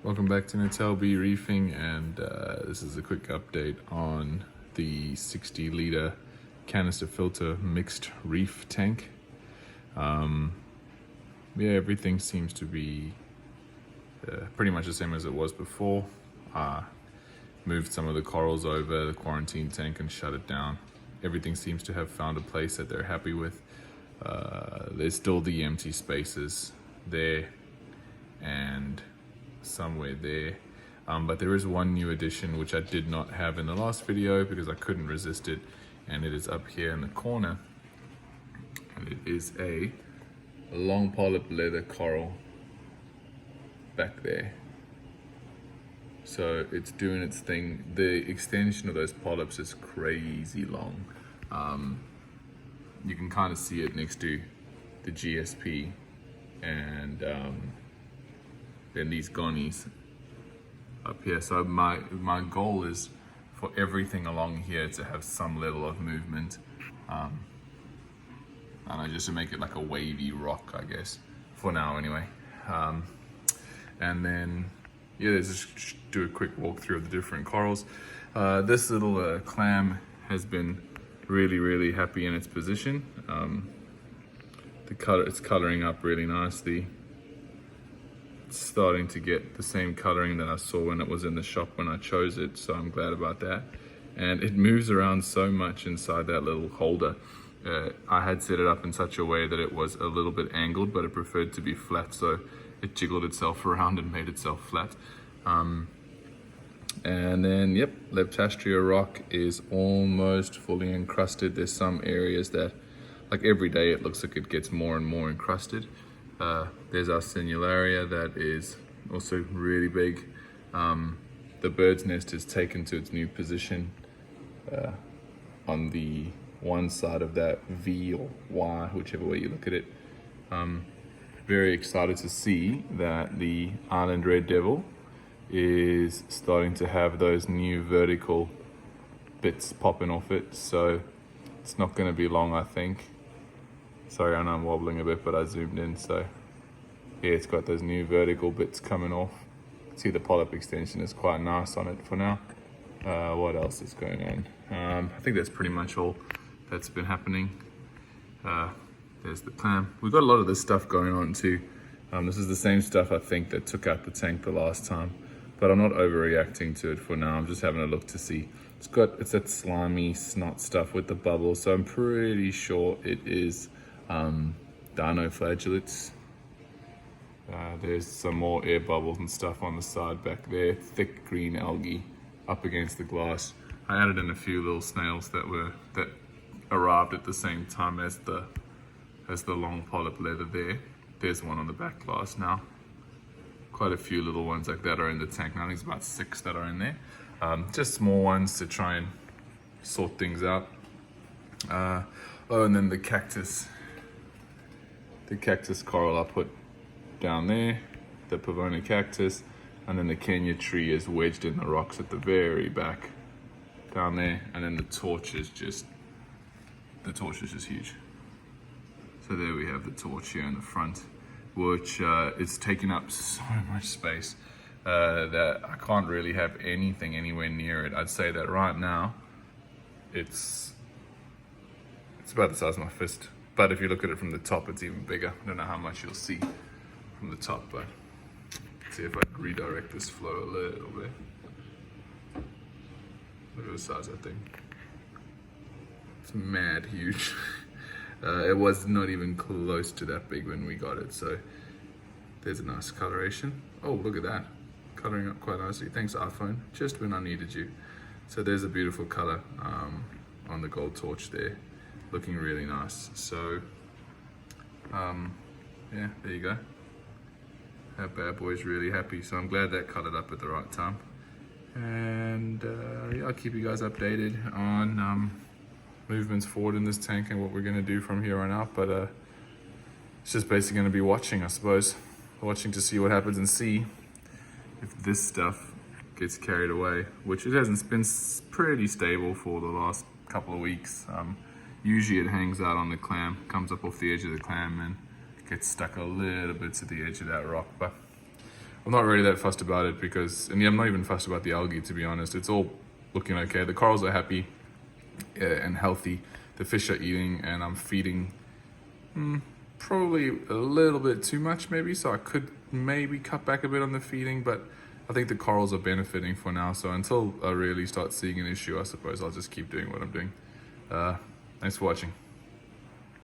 Welcome back to Natal B Reefing, and this is a quick update on the 60-liter canister filter mixed reef tank. Yeah, everything seems to be pretty much the same as it was before. Moved some of the corals over the quarantine tank and shut it down. Everything seems to have found a place that they're happy with. There's still the empty spaces there and somewhere there, but there is one new addition which I did not have in the last video because I couldn't resist it, and it is up here in the corner, and it is a long polyp leather coral back there. So it's doing its thing. The extension of those polyps is crazy long. You can kind of see it next to the GSP and then these gonies up here. So my goal is for everything along here to have some level of movement. I don't know, just to make it like a wavy rock, I guess, for now anyway. And then, yeah, let's just do a quick walkthrough of the different corals. This little clam has been really happy in its position. It's coloring up really nicely. It's starting to get the same coloring that I saw when it was in the shop when I chose it, so I'm glad about that. And it moves around so much inside that little holder. I had set it up in such a way that it was a little bit angled, but it preferred to be flat, so it jiggled itself around and made itself flat. And then, yep, Leptastria rock is almost fully encrusted. There's some areas that, like every day, it looks like it gets more and more encrusted. There's our Sinularia that is also really big. The bird's nest is taken to its new position on the one side of that V or Y, whichever way you look at it. Very excited to see that the Island Red Devil is starting to have those new vertical bits popping off it, so it's not going to be long, I think. Sorry, I know I'm wobbling a bit, but I zoomed in, so yeah, it's got those new vertical bits coming off. See, the polyp extension is quite nice on it for now. What else is going on? I think that's pretty much all that's been happening. There's the clam. We've got a lot of this stuff going on too. This is the same stuff I think that took out the tank the last time, but I'm not overreacting to it for now. I'm just having a look to see. It's that slimy snot stuff with the bubbles, so I'm pretty sure it is dinoflagellates. There's some more air bubbles and stuff on the side back there. Thick green algae up against the glass. I added in a few little snails that arrived at the same time as the long polyp leather there. There's one on the back glass now. Quite a few little ones like that are in the tank now. I think it's about 6 that are in there. Just small ones to try and sort things out. Oh, and then the cactus coral I put down there, the Pavona cactus, and then the Kenya tree is wedged in the rocks at the very back down there, and then the torch is just huge. So there we have the torch here in the front, which is taking up so much space that I can't really have anything anywhere near it. I'd say that right now it's about the size of my fist, but if you look at it from the top, it's even bigger. I don't know how much you'll see from the top, but let's see if I can redirect this flow a little bit. Look at the size of that thing. It's mad huge. It was not even close to that big when we got it, so there's a nice coloration. Oh, look at that. Coloring up quite nicely. Thanks, iPhone, just when I needed you. So there's a beautiful color on the gold torch there. Looking really nice. So, yeah, there you go. That bad boy's really happy, so I'm glad that colored up at the right time. And yeah, I'll keep you guys updated on movements forward in this tank and what we're going to do from here on out. But it's just basically going to be watching, I suppose. Watching to see what happens and see if this stuff gets carried away, which it hasn't. It's been pretty stable for the last couple of weeks. Usually it hangs out on the clam, comes up off the edge of the clam and gets stuck a little bit to the edge of that rock. But I'm not really that fussed about it because, and yeah, I'm not even fussed about the algae, to be honest. It's all looking okay. The corals are happy and healthy. The fish are eating, and I'm feeding probably a little bit too much maybe, so I could maybe cut back a bit on the feeding, but I think the corals are benefiting for now. So until I really start seeing an issue, I suppose I'll just keep doing what I'm doing. Thanks for watching.